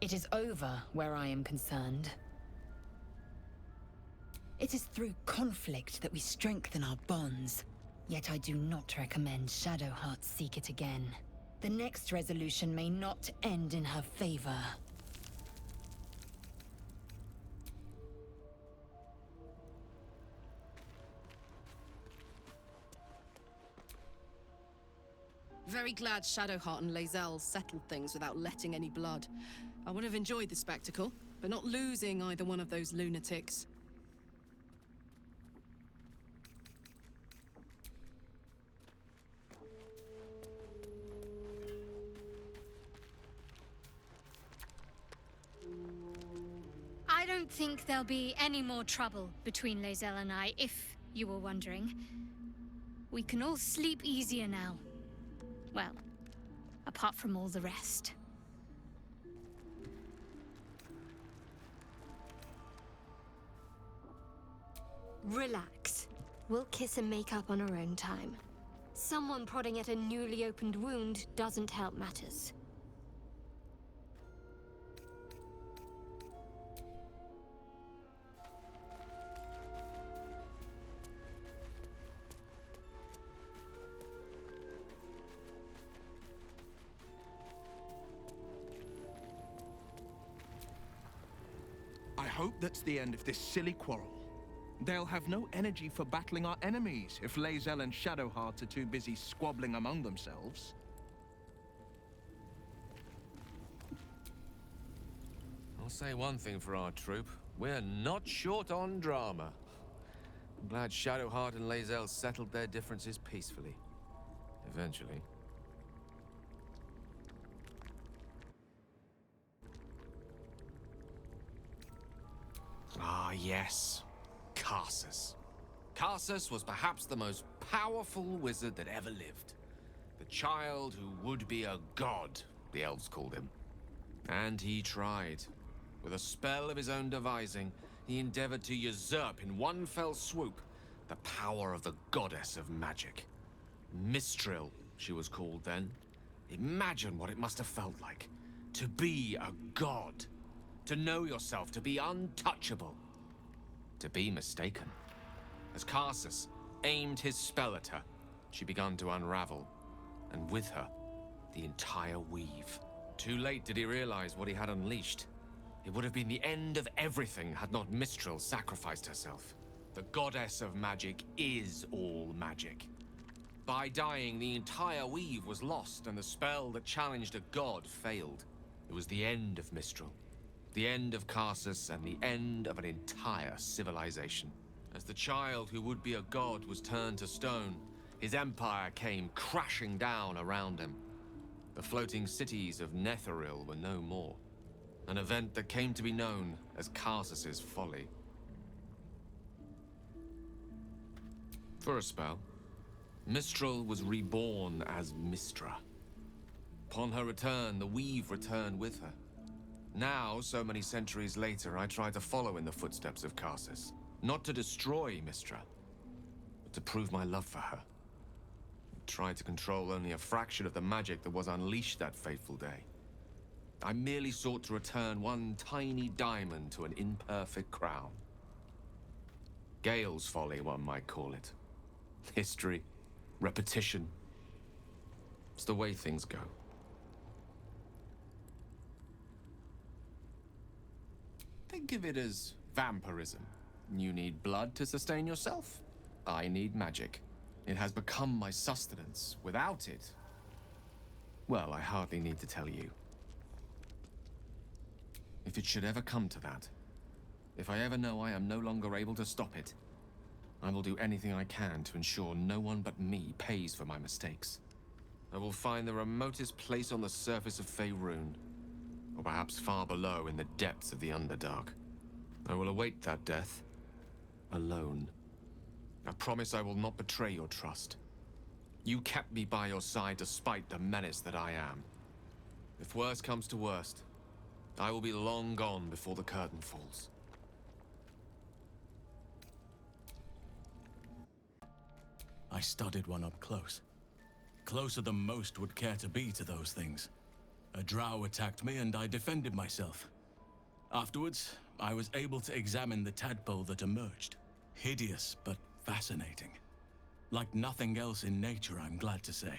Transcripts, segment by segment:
It is over where I am concerned. It is through conflict that we strengthen our bonds. Yet I do not recommend Shadowheart seek it again. The next resolution may not end in her favor. Very glad Shadowheart and Lae'zel settled things without letting any blood. I would have enjoyed the spectacle, but not losing either one of those lunatics. I don't think there'll be any more trouble between Lae'zel and I, if you were wondering. We can all sleep easier now. Well, apart from all the rest. Relax. We'll kiss and make up on our own time. Someone prodding at a newly opened wound doesn't help matters. I hope that's the end of this silly quarrel. They'll have no energy for battling our enemies if Lae'zel and Shadowheart are too busy squabbling among themselves. I'll say one thing for our troop. We're not short on drama. I'm glad Shadowheart and Lae'zel settled their differences peacefully. Eventually. Ah, yes. Karsus. Karsus was perhaps the most powerful wizard that ever lived. The child who would be a god, the elves called him. And he tried. With a spell of his own devising, he endeavored to usurp in one fell swoop the power of the goddess of magic. Mistral, she was called then. Imagine what it must have felt like. To be a god. To know yourself, to be untouchable. To be mistaken. As Karsus aimed his spell at her, she began to unravel, and with her, the entire weave. Too late did he realize what he had unleashed. It would have been the end of everything had not Mistral sacrificed herself. The goddess of magic is all magic. By dying, the entire weave was lost, and the spell that challenged a god failed. It was the end of Mistral. The end of Karsus and the end of an entire civilization. As the child who would be a god was turned to stone, his empire came crashing down around him. The floating cities of Netheril were no more. An event that came to be known as Karsus's folly. For a spell, Mistral was reborn as Mistra. Upon her return, the weave returned with her. Now, so many centuries later, I try to follow in the footsteps of Karsus. Not to destroy Mistra, but to prove my love for her. I tried to control only a fraction of the magic that was unleashed that fateful day. I merely sought to return one tiny diamond to an imperfect crown. Gale's folly, one might call it. History, repetition. It's the way things go. Think of it as vampirism. You need blood to sustain yourself. I need magic. It has become my sustenance. Without it, well, I hardly need to tell you. If it should ever come to that, if I ever know I am no longer able to stop it, I will do anything I can to ensure no one but me pays for my mistakes. I will find the remotest place on the surface of Faerun, or perhaps far below in the depths of the Underdark. I will await that death, alone. I promise I will not betray your trust. You kept me by your side despite the menace that I am. If worst comes to worst, I will be long gone before the curtain falls. I studied one up close. Closer than most would care to be to those things. A drow attacked me and I defended myself. Afterwards, I was able to examine the tadpole that emerged. Hideous, but fascinating. Like nothing else in nature, I'm glad to say.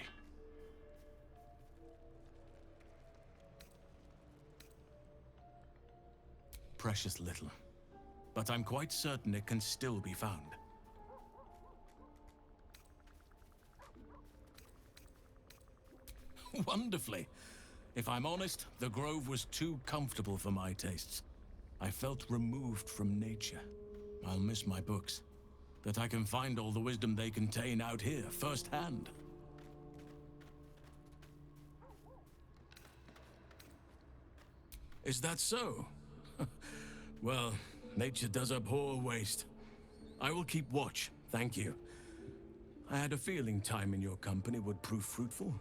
Precious little. But I'm quite certain it can still be found. Wonderfully. If I'm honest, the grove was too comfortable for my tastes. I felt removed from nature. I'll miss my books. But I can find all the wisdom they contain out here, firsthand. Is that so? Well, nature does abhor waste. I will keep watch, thank you. I had a feeling time in your company would prove fruitful.